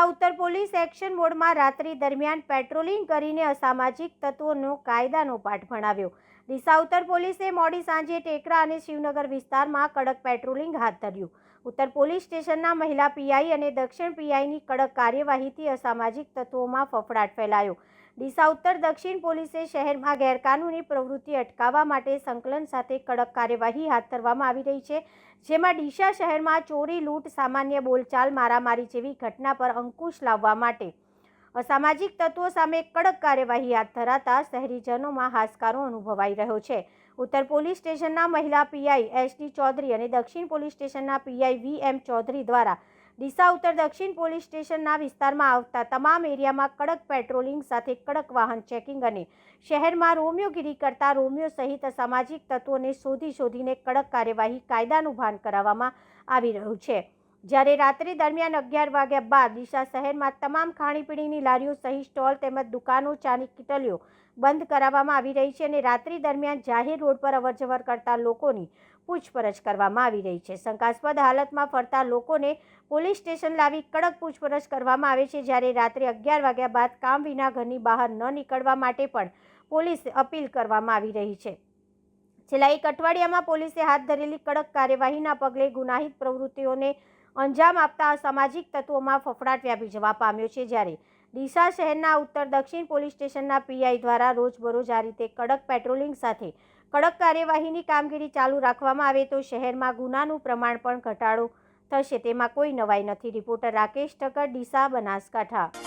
ઉત્તર police action મોડમાં રાત્રિ દરમિયાન પેટ્રોલિંગ કરીને અસામાજિક તત્વોનો કાયદાનો પાઠ ભણાવ્યો। ડીસા ઉત્તર પોલીસે મોડી સાંજે ટેકરા અને શિવનગર વિસ્તારમાં કડક પેટ્રોલિંગ હાથ ધર્યું। ઉત્તર પોલીસ સ્ટેશનના મહિલા પીઆઈ અને દક્ષિણ પીઆઈની કડક કાર્યવાહીથી અસામાજિક તત્વોમાં ફફડાટ ફેલાયો। ડીસા ઉત્તર દક્ષિણ પોલીસે શહેરમાં ગેરકાનૂની પ્રવૃત્તિ અટકાવવા માટે સંકલન સાથે કડક કાર્યવાહી હાથ ધરવામાં આવી રહી છે, જેમાં ડીસા શહેરમાં ચોરી, લૂંટ, સામાન્ય બોલચાલ, મારામારી જેવી ઘટના પર અંકુશ લાવવા માટે અસામાજિક તત્વો સામે કડક કાર્યવાહી હાથ ધરાતા શહેરીજનોમાં હાશકારો અનુભવાઈ રહ્યો છે। ઉત્તર પોલીસ સ્ટેશનના મહિલા પીઆઈ એસડી ચૌધરી અને દક્ષિણ પોલીસ સ્ટેશનના પીઆઈ વીએમ ચૌધરી દ્વારા ડીસા ઉત્તર દક્ષિણ પોલીસ સ્ટેશનના વિસ્તારમાં આવતા તમામ એરિયામાં કડક પેટ્રોલિંગ સાથે કડક વાહન ચેકિંગ અને શહેરમાં રોમિયોગીરી કરતા રોમિયો સહિત અસામાજિક તત્વોને શોધીને કડક કાર્યવાહી કાયદાનું ભાન કરાવવામાં આવી રહ્યું છે। જ્યારે રાત્રિ દરમિયાન 11 વાગ્યા બાદ ડીસા શહેરમાં તમામ ખાણીપીણીની લારીઓ સહિત સ્ટોલ તેમજ દુકાનો, ચાની કિટલીઓ બંધ કરાવવામાં આવી રહી છે અને રાત્રિ દરમિયાન જાહેર રોડ પર અવરજવર કરતા લોકોની પૂછપરછ કરવામાં આવી રહી છે। શંકાસ્પદ હાલતમાં ફરતા લોકોને પોલીસ સ્ટેશન લાવી કડક પૂછપરછ કરવામાં આવે છે। જ્યારે રાત્રે 11 વાગ્યા બાદ કામ વિના ઘરની બહાર ન નીકળવા માટે પણ પોલીસે અપીલ કરવામાં આવી રહી છે। છેલ્લા એક અઠવાડિયામાં પોલીસે હાથ ધરેલી કડક કાર્યવાહીના પગલે ગુનાહિત પ્રવૃત્તિઓને અંજામ આપતા અસામાજિક તત્વોમાં ફફડાટ વ્યાપી જવા પામ્યો છે। જ્યારે ડીસા શહેરના ઉત્તર દક્ષિણ પોલીસ સ્ટેશનના પીઆઈ દ્વારા રોજબરોજ આ રીતે કડક પેટ્રોલિંગ સાથે કડક કાર્યવાહીની કામગીરી ચાલુ રાખવામાં આવે તો શહેરમાં ગુનાનું પ્રમાણ પણ ઘટાડો થશે, તેમાં કોઈ નવાઈ નથી। રિપોર્ટર રાકેશ ઠક્કર, ડીસા, બનાસકાંઠા।